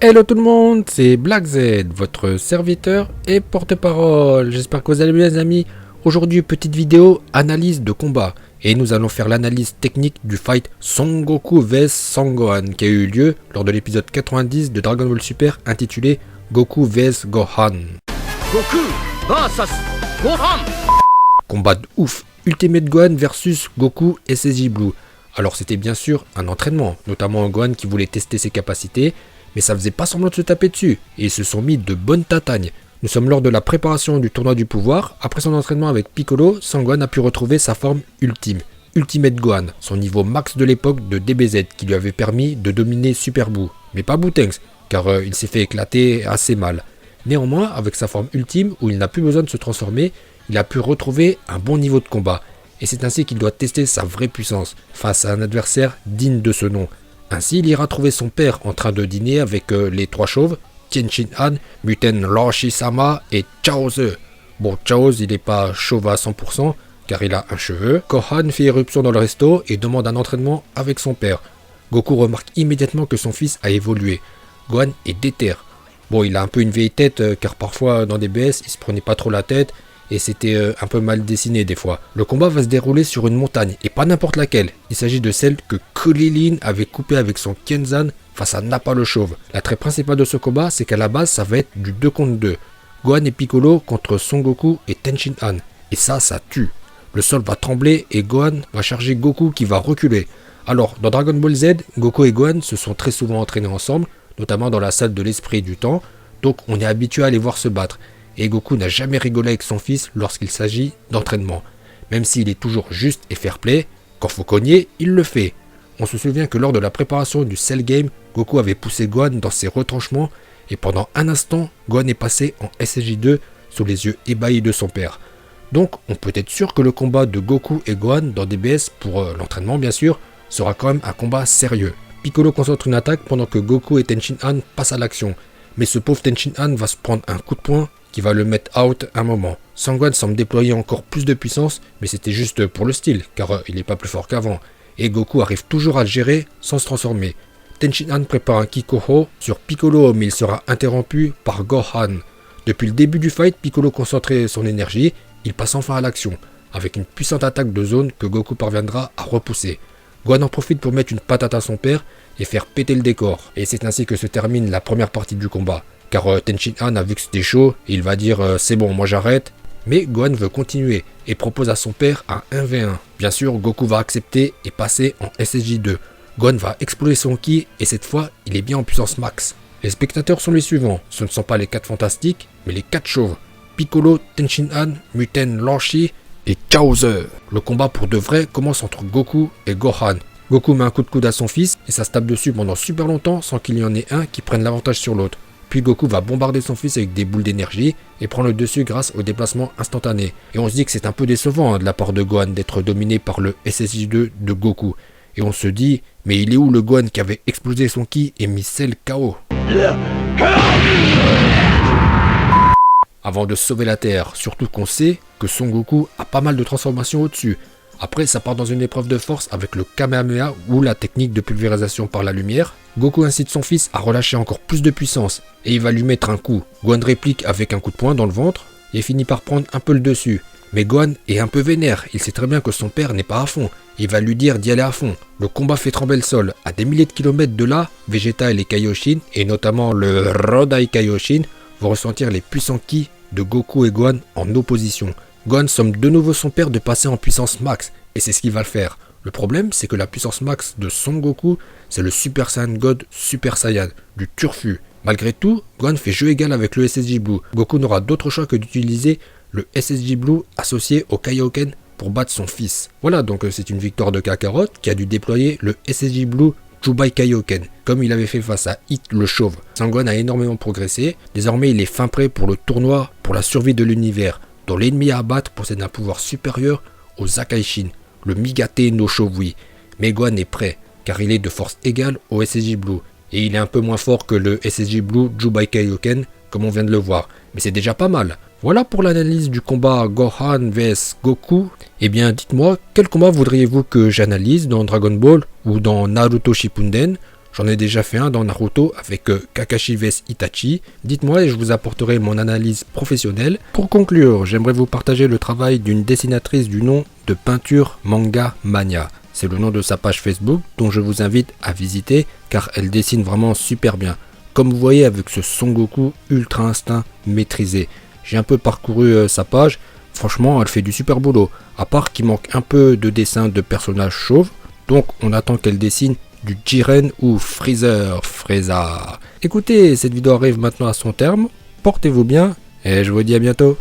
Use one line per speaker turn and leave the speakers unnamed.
Hello tout le monde, c'est Black Z, votre serviteur et porte-parole. J'espère que vous allez bien les amis. Aujourd'hui, petite vidéo analyse de combat. Et nous allons faire l'analyse technique du fight Son Goku vs Son Gohan qui a eu lieu lors de l'épisode 90 de Dragon Ball Super intitulé Goku vs Gohan.
Goku vs Gohan.
Combat de ouf, Ultimate Gohan versus Goku SSJ Blue. Alors c'était bien sûr un entraînement, notamment Gohan qui voulait tester ses capacités, mais ça faisait pas semblant de se taper dessus, et ils se sont mis de bonnes tatagnes. Nous sommes lors de la préparation du tournoi du pouvoir. Après son entraînement avec Piccolo, Son Gohan a pu retrouver sa forme ultime, Ultimate Gohan, son niveau max de l'époque de DBZ qui lui avait permis de dominer Super Buu. Mais pas Boutengs, car il s'est fait éclater assez mal. Néanmoins, avec sa forme ultime où il n'a plus besoin de se transformer, il a pu retrouver un bon niveau de combat. Et c'est ainsi qu'il doit tester sa vraie puissance face à un adversaire digne de ce nom. Ainsi, il ira trouver son père en train de dîner avec les trois chauves, Tien Shin Han, Muten Roshi-sama et Chaozu. Bon, Chaozu, il n'est pas chauve à 100% car il a un cheveu. Gohan fait irruption dans le resto et demande un entraînement avec son père. Goku remarque immédiatement que son fils a évolué. Gohan est déter. Bon, il a un peu une vieille tête car parfois dans des BS, il se prenait pas trop la tête. Et c'était un peu mal dessiné des fois. Le combat va se dérouler sur une montagne, et pas n'importe laquelle. Il s'agit de celle que Krillin avait coupée avec son Kenzan face à Nappa le Chauve. L'attrait principal de ce combat, c'est qu'à la base, ça va être du 2 contre 2. Gohan et Piccolo contre Son Goku et Tien Shin Han. Et ça tue. Le sol va trembler et Gohan va charger Goku qui va reculer. Alors, dans Dragon Ball Z, Goku et Gohan se sont très souvent entraînés ensemble, notamment dans la salle de l'esprit du temps, donc on est habitué à les voir se battre. Et Goku n'a jamais rigolé avec son fils lorsqu'il s'agit d'entraînement. Même s'il est toujours juste et fair play, quand faut cogner, il le fait. On se souvient que lors de la préparation du Cell Game, Goku avait poussé Gohan dans ses retranchements et pendant un instant, Gohan est passé en SSJ2 sous les yeux ébahis de son père. Donc on peut être sûr que le combat de Goku et Gohan dans DBS, pour l'entraînement bien sûr, sera quand même un combat sérieux. Piccolo concentre une attaque pendant que Goku et Tien Shin Han passent à l'action. Mais ce pauvre Tien Shin Han va se prendre un coup de poing qui va le mettre out un moment. Son Gohan semble déployer encore plus de puissance, mais c'était juste pour le style, car il n'est pas plus fort qu'avant. Et Goku arrive toujours à le gérer sans se transformer. Tien Shin Han prépare un Kikoho sur Piccolo, mais il sera interrompu par Gohan. Depuis le début du fight, Piccolo concentrait son énergie, il passe enfin à l'action, avec une puissante attaque de zone que Goku parviendra à repousser. Gohan en profite pour mettre une patate à son père et faire péter le décor. Et c'est ainsi que se termine la première partie du combat. Car Tien Shin Han a vu que c'était chaud et il va dire c'est bon, moi j'arrête. Mais Gohan veut continuer et propose à son père un 1v1. Bien sûr, Goku va accepter et passer en SSJ2. Gohan va exploser son ki et cette fois, il est bien en puissance max. Les spectateurs sont les suivants. Ce ne sont pas les 4 fantastiques, mais les 4 chauves. Piccolo, Tien Shin Han, Muten Roshi et Chaozu. Le combat pour de vrai commence entre Goku et Gohan. Goku met un coup de coude à son fils et ça se tape dessus pendant super longtemps sans qu'il y en ait un qui prenne l'avantage sur l'autre. Puis Goku va bombarder son fils avec des boules d'énergie et prend le dessus grâce au déplacement instantané. Et on se dit que c'est un peu décevant de la part de Gohan d'être dominé par le SSJ2 de Goku. Et on se dit, mais il est où le Gohan qui avait explosé son ki et mis Cell KO? Avant de sauver la Terre, surtout qu'on sait que Son Goku a pas mal de transformations au-dessus. Après, ça part dans une épreuve de force avec le Kamehameha ou la technique de pulvérisation par la lumière. Goku incite son fils à relâcher encore plus de puissance et il va lui mettre un coup. Gohan réplique avec un coup de poing dans le ventre et finit par prendre un peu le dessus. Mais Gohan est un peu vénère, il sait très bien que son père n'est pas à fond. Il va lui dire d'y aller à fond. Le combat fait trembler le sol. À des milliers de kilomètres de là, Vegeta et les Kaioshin, et notamment le Rodai Kaioshin, vont ressentir les puissants ki de Goku et Gohan en opposition. Gohan somme de nouveau son père de passer en puissance max, et c'est ce qu'il va le faire. Le problème, c'est que la puissance max de Son Goku, c'est le Super Saiyan God Super Saiyan, du turfu. Malgré tout, Gohan fait jeu égal avec le SSJ Blue. Goku n'aura d'autre choix que d'utiliser le SSJ Blue associé au Kaioken pour battre son fils. Voilà, donc c'est une victoire de Kakarot qui a dû déployer le SSJ Blue Jubai Kaioken, comme il avait fait face à Hit le Chauve. Son Gohan a énormément progressé, désormais il est fin prêt pour le tournoi pour la survie de l'univers, dont l'ennemi à abattre possède un pouvoir supérieur aux Akaishin, le Migate no Shovui. Mais Gohan est prêt, car il est de force égale au SSJ Blue, et il est un peu moins fort que le SSJ Blue Jubai Kaioken, comme on vient de le voir, mais c'est déjà pas mal. Voilà pour l'analyse du combat Gohan vs Goku. Eh bien dites-moi, quel combat voudriez-vous que j'analyse dans Dragon Ball ou dans Naruto Shippuden? J'en ai déjà fait un dans Naruto avec Kakashi vs Itachi. Dites-moi et je vous apporterai mon analyse professionnelle. Pour conclure, j'aimerais vous partager le travail d'une dessinatrice du nom de Peinture Manga Mania. C'est le nom de sa page Facebook dont je vous invite à visiter car elle dessine vraiment super bien. Comme vous voyez avec ce Son Goku Ultra Instinct maîtrisé. J'ai un peu parcouru sa page, franchement elle fait du super boulot. À part qu'il manque un peu de dessin de personnages chauves, donc on attend qu'elle dessine du Jiren ou Freezer. Écoutez, cette vidéo arrive maintenant à son terme, portez-vous bien et je vous dis à bientôt.